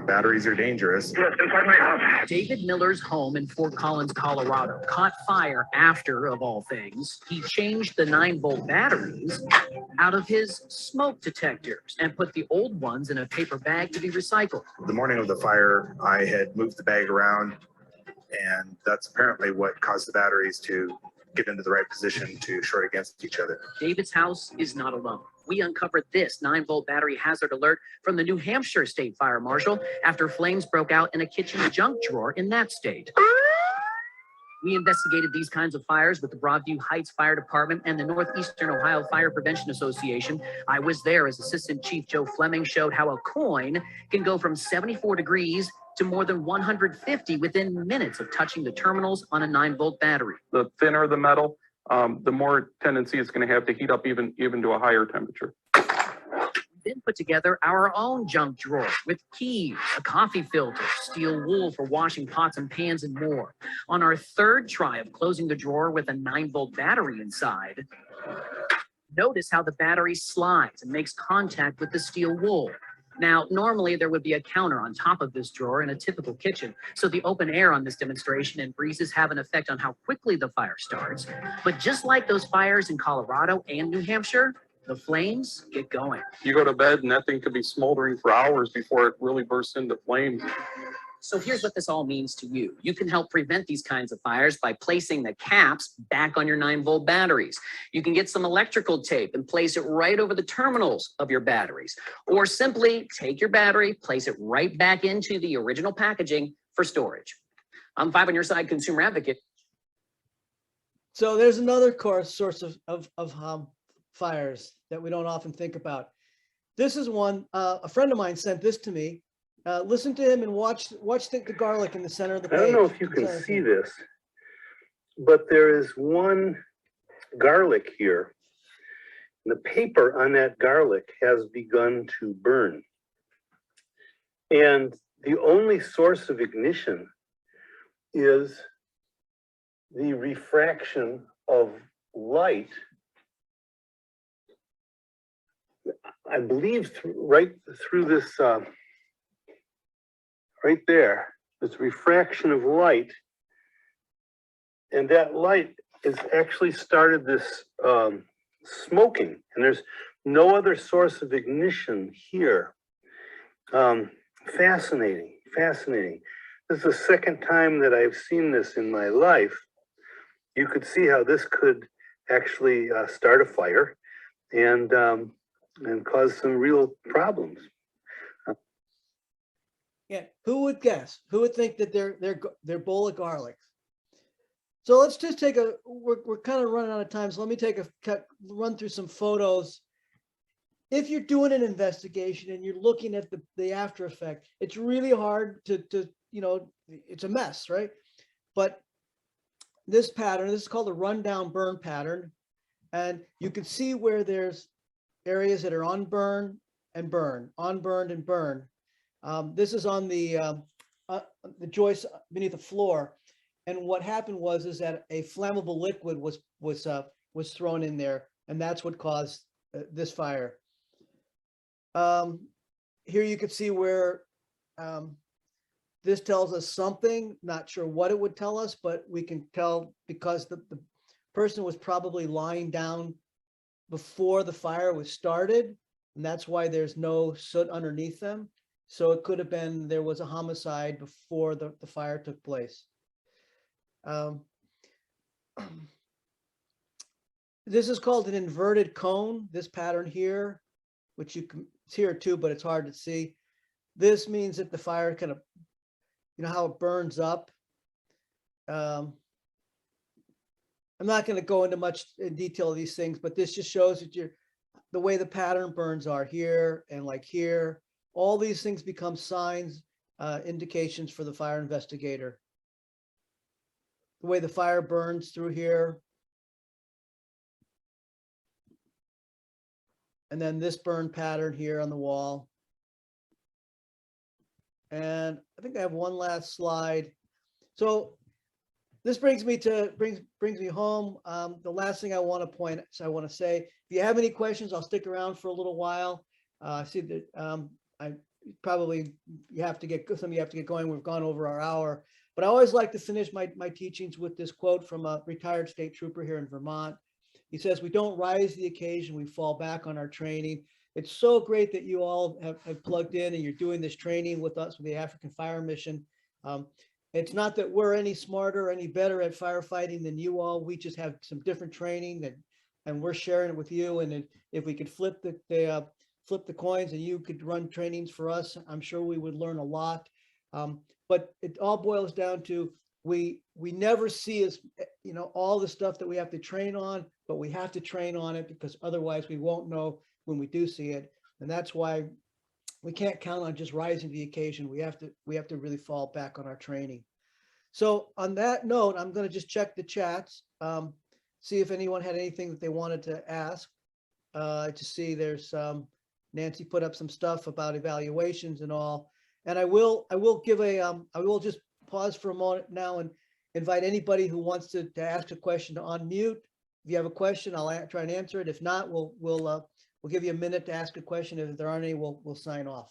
Batteries are dangerous. Yes, inside my house. David Miller's home in Fort Collins, Colorado, caught fire after, of all things, he changed the 9-volt batteries out of his smoke detectors and put the old ones in a paper bag to be recycled. The morning of the fire, I had moved the bag around, and that's apparently what caused the batteries to get into the right position to short against each other. David's house is not alone. We uncovered this 9-volt battery hazard alert from the New Hampshire State Fire Marshal after flames broke out in a kitchen junk drawer in that state. We investigated these kinds of fires with the Broadview Heights Fire Department and the Northeastern Ohio Fire Prevention Association. I was there as Assistant Chief Joe Fleming showed how a coin can go from 74 degrees to more than 150 within minutes of touching the terminals on a 9-volt battery. The thinner the metal, the more tendency it's going to have to heat up even to a higher temperature. Then put together our own junk drawer with keys, a coffee filter, steel wool for washing pots and pans, and more. On our third try of closing the drawer with a 9-volt battery inside, notice how the battery slides and makes contact with the steel wool. Now, normally there would be a counter on top of this drawer in a typical kitchen, so the open air on this demonstration and breezes have an effect on how quickly the fire starts. But just like those fires in Colorado and New Hampshire, the flames get going. You go to bed and that thing could be smoldering for hours before it really bursts into flames. So here's what this all means to you. You can help prevent these kinds of fires by placing the caps back on your 9-volt batteries. You can get some electrical tape and place it right over the terminals of your batteries. Or simply take your battery, place it right back into the original packaging for storage. I'm 5 on Your Side consumer advocate. So there's another source of fires that we don't often think about. This is one, a friend of mine sent this to me. Listen to him and watch the garlic in the center of the page. I don't know if you can see this, but there is one garlic here. The paper on that garlic has begun to burn. And the only source of ignition is the refraction of light, I believe, right through this, right there, this refraction of light. And that light has actually started this smoking, and there's no other source of ignition here. Fascinating, fascinating. This is the second time that I've seen this in my life. You could see how this could actually start a fire and cause some real problems. Yeah, who would guess? Who would think that they're bowl of garlic? So let's just take we're kind of running out of time, so let me take run through some photos. If you're doing an investigation and you're looking at the after effect, it's really hard to it's a mess, right? But this pattern, this is called a rundown burn pattern. And you can see where there's areas that are unburned and burn, unburned and burn. This is on the joist beneath the floor. And what happened is that a flammable liquid was thrown in there, and that's what caused this fire. Here you can see where this tells us something, not sure what it would tell us, but we can tell because the person was probably lying down before the fire was started, and that's why there's no soot underneath them. So it could have been there was a homicide before the fire took place. This is called an inverted cone, this pattern here, which you can, it's here too, but it's hard to see. This means that the fire kind of, you know how it burns up. I'm not going to go into much in detail of these things, but this just shows that the way the pattern burns are here and like here. All these things become signs, indications for the fire investigator. The way the fire burns through here. And then this burn pattern here on the wall. And I think I have one last slide. So this brings me to brings me home. The last thing I want to say, if you have any questions, I'll stick around for a little while. I see that you have to get going. We've gone over our hour, but I always like to finish my teachings with this quote from a retired state trooper here in Vermont. He says, "We don't rise to the occasion, we fall back on our training." It's so great that you all have plugged in and you're doing this training with us with the African Fire Mission. It's not that we're any smarter or any better at firefighting than you all. We just have some different training and we're sharing it with you. And if we could flip the coins and you could run trainings for us, I'm sure we would learn a lot. But it all boils down to we never see as all the stuff that we have to train on, but we have to train on it because otherwise we won't know when we do see it. And that's why we can't count on just rising to the occasion. We have to really fall back on our training. So on that note, I'm going to just check the chats, see if anyone had anything that they wanted to ask. To see there's Nancy put up some stuff about evaluations and all. And I will just pause for a moment now and invite anybody who wants to ask a question to unmute. If you have a question, I'll try and answer it. If not, we'll give you a minute to ask a question. If there aren't any, we'll sign off.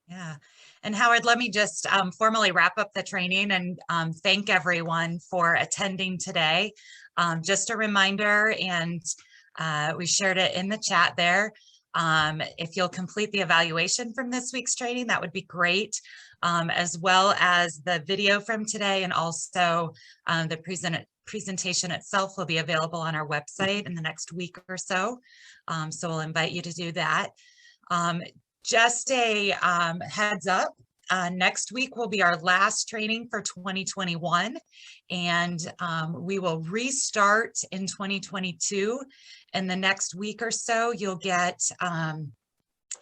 Yeah. And Howard, let me just formally wrap up the training and thank everyone for attending today. Just a reminder, and we shared it in the chat there. If you'll complete the evaluation from this week's training, that would be great, as well as the video from today, and also the presentation itself will be available on our website in the next week or so. So we'll invite you to do that. Just a heads up, next week will be our last training for 2021, and we will restart in 2022. In the next week or so, you'll get an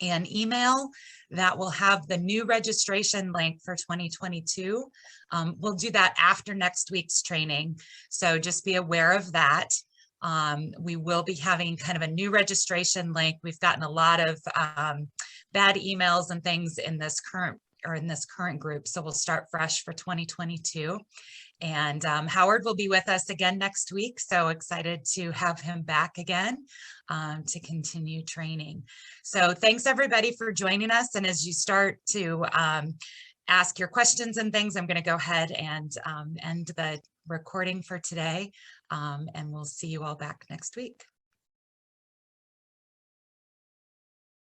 email that will have the new registration link for 2022. We'll do that after next week's training, so just be aware of that. We will be having kind of a new registration link. We've gotten a lot of bad emails and things in this current group, so we'll start fresh for 2022. And Howard will be with us again next week, so excited to have him back again to continue training. So thanks everybody for joining us, and as you start to ask your questions and things, I'm going to go ahead and end the recording for today, and we'll see you all back next week.